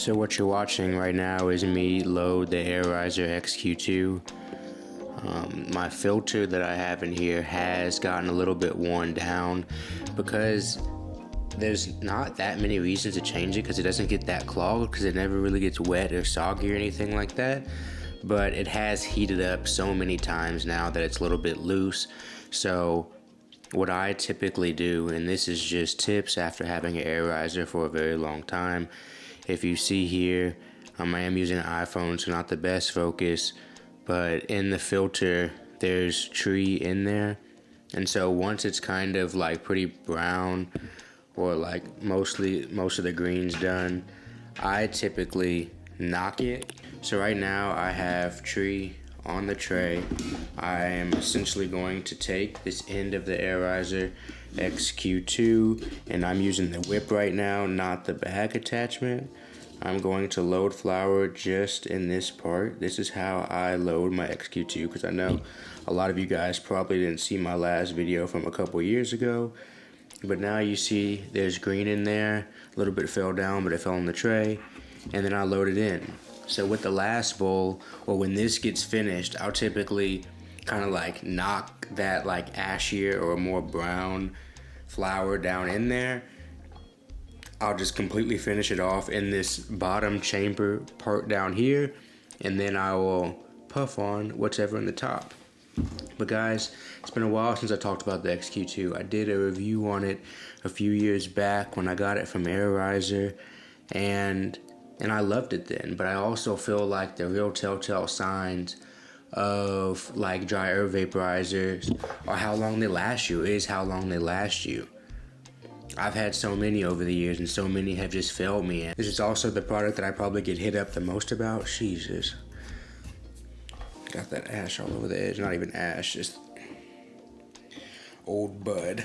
So what you're watching right now is me load the Arizer XQ2. My filter that I have in here has gotten a little bit worn down because there's not that many reasons to change it, because it doesn't get that clogged, because it never really gets wet or soggy or anything like that. But it has heated up so many times now that it's a little bit loose. So what I typically do, and this is just tips after having an Arizer for a very long time. If you see here, I am using an iPhone, so not the best focus, but in the filter there's tree in there, and so once it's kind of like pretty brown, or like most of the green's done, I typically knock it. So right now I have tree on the tray. I am essentially going to take this end of the Arizer XQ2, and I'm using the whip right now, not the bag attachment. I'm going to load flour just in this part. This is how I load my XQ2, because I know a lot of you guys probably didn't see my last video from a couple years ago. But now you see there's green in there. A little bit fell down, but it fell on the tray. And then I load it in. So with the last bowl, or when this gets finished, I'll typically kind of like knock that like ashier or more brown flour down in there. I'll just completely finish it off in this bottom chamber part down here, and then I will puff on whatever in the top. But guys, it's been a while since I talked about the XQ2. I did a review on it a few years back when I got it from Arizer, and I loved it then. But I also feel like the real telltale signs of like dry herb vaporizers or how long they last you is how long they last you. I've had so many over the years, and so many have just failed me. This is also the product that I probably get hit up the most about. Jesus. Got that ash all over the edge. Not even ash, just old bud.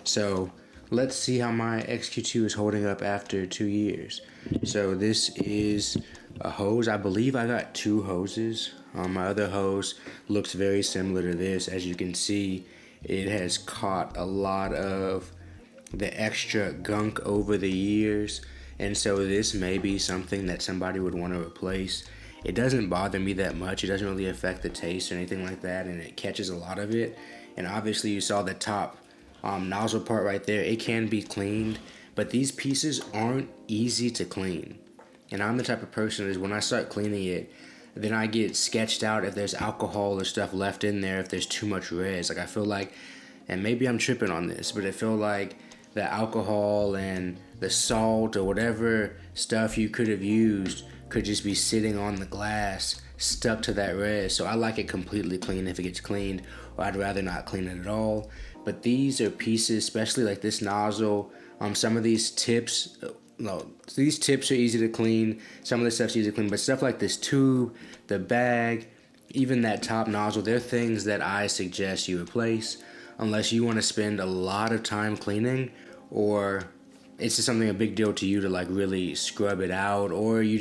So let's see how my XQ2 is holding up after 2 years. So this is a hose. I believe I got 2 hoses. My other hose looks very similar to this. As you can see, it has caught a lot of the extra gunk over the years, and so this may be something that somebody would want to replace. It doesn't bother me that much. It doesn't really affect the taste or anything like that, and it catches a lot of it. And obviously you saw the top nozzle part right there. It can be cleaned, but these pieces aren't easy to clean. And I'm the type of person is when I start cleaning it, then I get sketched out if there's alcohol or stuff left in there, if there's too much res. Like I feel like, and maybe I'm tripping on this, but I feel like the alcohol and the salt or whatever stuff you could have used could just be sitting on the glass, stuck to that res. So I like it completely clean if it gets cleaned, or I'd rather not clean it at all. But these are pieces, especially like this nozzle, some of these tips, these tips are easy to clean. Some of the stuff's easy to clean, but stuff like this tube, the bag, even that top nozzle, they're things that I suggest you replace unless you want to spend a lot of time cleaning, or it's just something a big deal to you to like really scrub it out, or you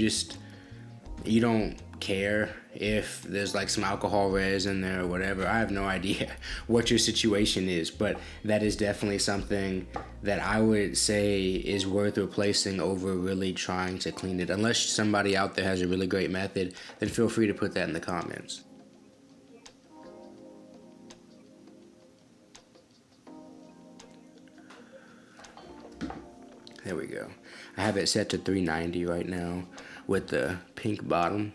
don't care if there's like some alcohol res in there or whatever. I have no idea what your situation is, but that is definitely something that I would say is worth replacing over really trying to clean it. Unless somebody out there has a really great method, then feel free to put that in the comments. There we go. I have it set to 390 right now with the pink bottom.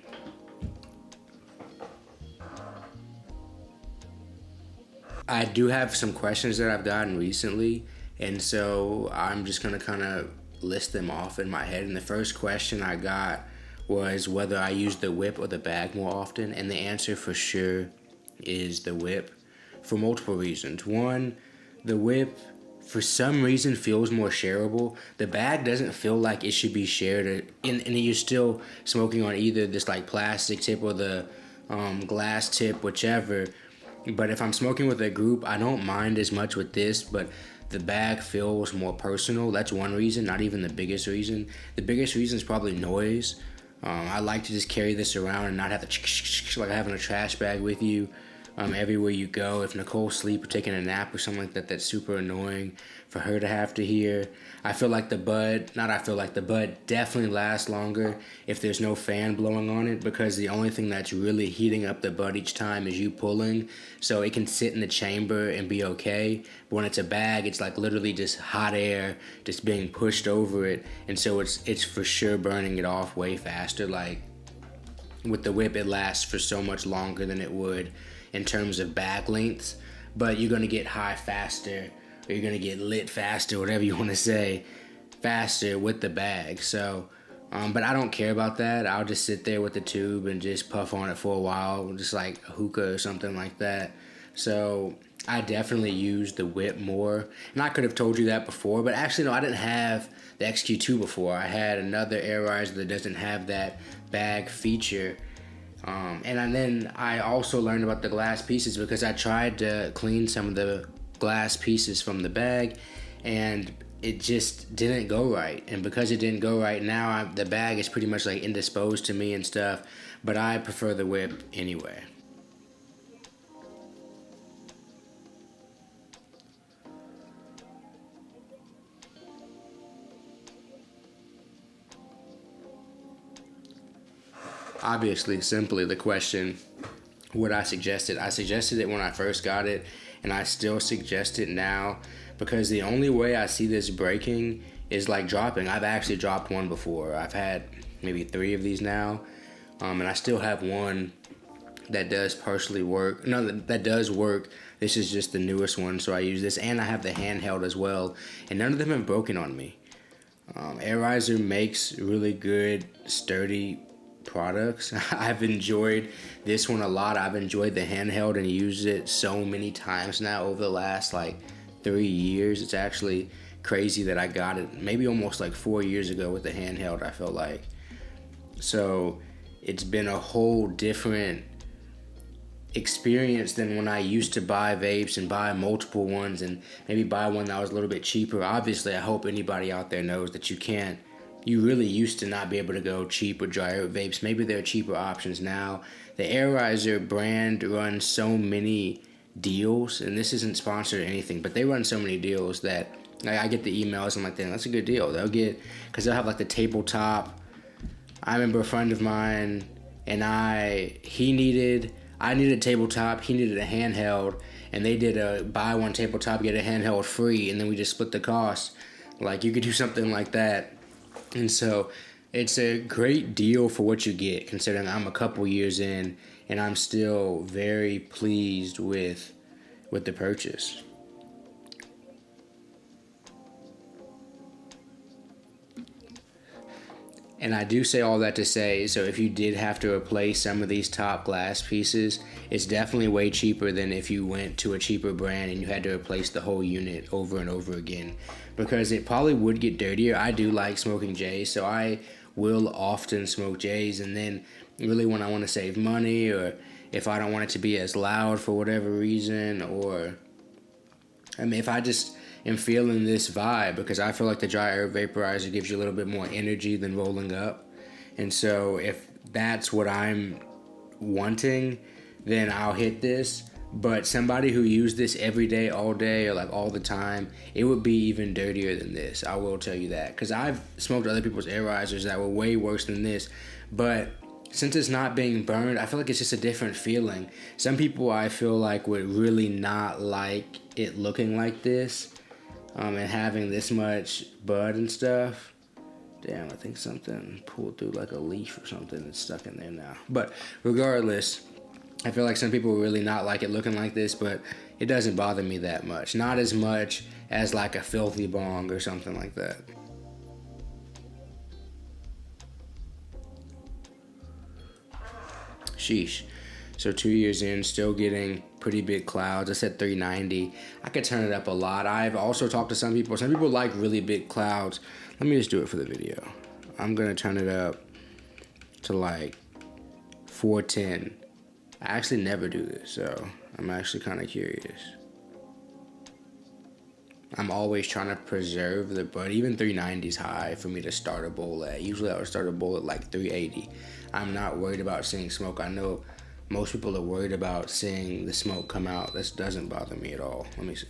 I do have some questions that I've gotten recently, and so I'm just going to kind of list them off in my head. And the first question I got was whether I use the whip or the bag more often, and the answer for sure is the whip for multiple reasons. One, the whip for some reason feels more shareable. The bag doesn't feel like it should be shared, and you're still smoking on either this like plastic tip or the glass tip, whichever. But if I'm smoking with a group, I don't mind as much with this, but the bag feels more personal. That's one reason, not even the biggest reason. The biggest reason is probably noise. I like to just carry this around and not have to like having a trash bag with you. everywhere you go. If Nicole's asleep or taking a nap or something like that, that's super annoying for her to have to hear. I feel like the bud definitely lasts longer if there's no fan blowing on it, because the only thing that's really heating up the bud each time is you pulling. So it can sit in the chamber and be okay. But when it's a bag, it's like literally just hot air just being pushed over it. And so it's for sure burning it off way faster. Like with the whip, it lasts for so much longer than it would in terms of bag lengths, but you're gonna get high faster, or you're gonna get lit faster, whatever you want to say, faster with the bag. So, but I don't care about that. I'll just sit there with the tube and just puff on it for a while, just like a hookah or something like that. So I definitely use the whip more, and I could have told you that before, but actually no, I didn't have the XQ2 before. I had another Arizer that doesn't have that bag feature. And then I also learned about the glass pieces because I tried to clean some of the glass pieces from the bag, and it just didn't go right. And because it didn't go right, now the bag is pretty much like indisposed to me and stuff, but I prefer the whip anyway. Obviously, simply the question, what I suggested it when I first got it, and I still suggest it now, because the only way I see this breaking is like dropping. I've actually dropped one before. I've had maybe 3 of these now, and I still have one that does partially work. No, that does work. This is just the newest one, so I use this, and I have the handheld as well, and none of them have broken on me. Arizer makes really good, sturdy products. I've enjoyed this one a lot. I've enjoyed the handheld and used it so many times now over the last like 3 years. It's actually crazy that I got it maybe almost like 4 years ago with the handheld, I feel like. So it's been a whole different experience than when I used to buy vapes and buy multiple ones and maybe buy one that was a little bit cheaper. Obviously, I hope anybody out there knows that you really used to not be able to go cheap with dry herb vapes. Maybe there are cheaper options now. The Arizer brand runs so many deals, and this isn't sponsored or anything, but they run so many deals that I get the emails. I'm like, damn, that's a good deal. Because they'll have like the tabletop. I remember a friend of mine and I needed a tabletop, he needed a handheld, and they did a buy one tabletop, get a handheld free, and then we just split the cost. Like, you could do something like that. And so it's a great deal for what you get, considering I'm a couple years in and I'm still very pleased with the purchase. And I do say all that to say, so if you did have to replace some of these top glass pieces, it's definitely way cheaper than if you went to a cheaper brand and you had to replace the whole unit over and over again. Because it probably would get dirtier. I do like smoking J's, so I will often smoke J's, and then really when I want to save money, or if I don't want it to be as loud for whatever reason, or if I just am feeling this vibe, because I feel like the dry herb vaporizer gives you a little bit more energy than rolling up. And so if that's what I'm wanting, then I'll hit this. But somebody who used this every day, all day, or like all the time, it would be even dirtier than this. I will tell you that. Because I've smoked other people's Arizers that were way worse than this. But since it's not being burned, I feel like it's just a different feeling. Some people, I feel like, would really not like it looking like this. And having this much bud and stuff. Damn, I think something pulled through like a leaf or something that's stuck in there now. But regardless, I feel like some people really not like it looking like this, but it doesn't bother me that much. Not as much as like a filthy bong or something like that. Sheesh. So 2 years in, still getting pretty big clouds. I said 390. I could turn it up a lot. I've also talked to some people. Some people like really big clouds. Let me just do it for the video. I'm going to turn it up to like 410. I actually never do this, so I'm actually kind of curious. I'm always trying to preserve the bud. Even 390 is high for me to start a bowl at. Usually I would start a bowl at like 380. I'm not worried about seeing smoke. I know Most people are worried about seeing the smoke come out. This doesn't bother me at all. Let me see.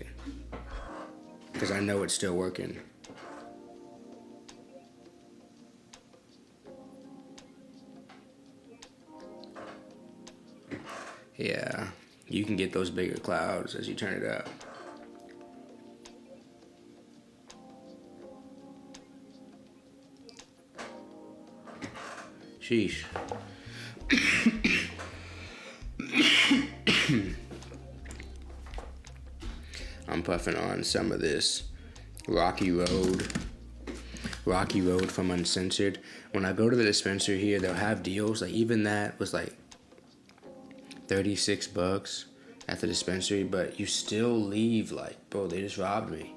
Because I know it's still working. Yeah, you can get those bigger clouds as you turn it up. Sheesh. I'm puffing on some of this Rocky Road from Uncensored. When I go to the dispensary here, they'll have deals. Like, even that was like $36 at the dispensary, but you still leave like, bro, they just robbed me.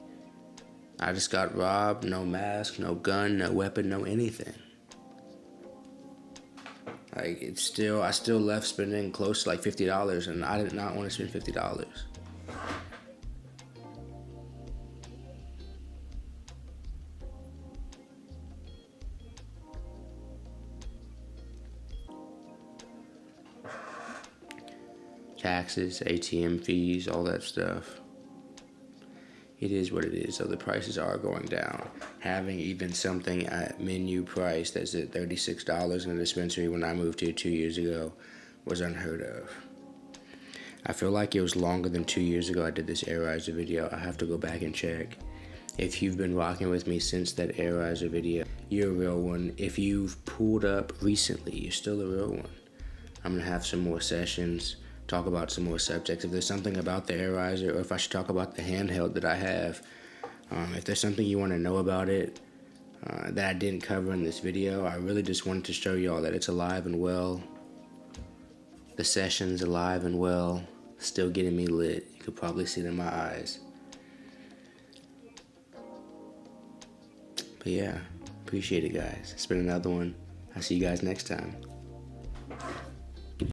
I just got robbed. No mask, no gun, no weapon, no anything. Like, I still left spending close to like $50, and I did not want to spend $50. Taxes, ATM fees, all that stuff. It is what it is, so the prices are going down. Having even something at menu price that's at $36 in a dispensary when I moved here 2 years ago was unheard of. I feel like it was longer than 2 years ago I did this Arizer video. I have to go back and check. If you've been rocking with me since that Arizer video, you're a real one. If you've pulled up recently, you're still a real one. I'm going to have some more sessions, talk about some more subjects. If there's something about the Arizer, or if I should talk about the handheld that I have, if there's something you want to know about it that I didn't cover in this video, I really just wanted to show y'all that it's alive and well. The session's alive and well, still getting me lit. You could probably see it in my eyes. But yeah, appreciate it, guys. It's been another one. I'll see you guys next time.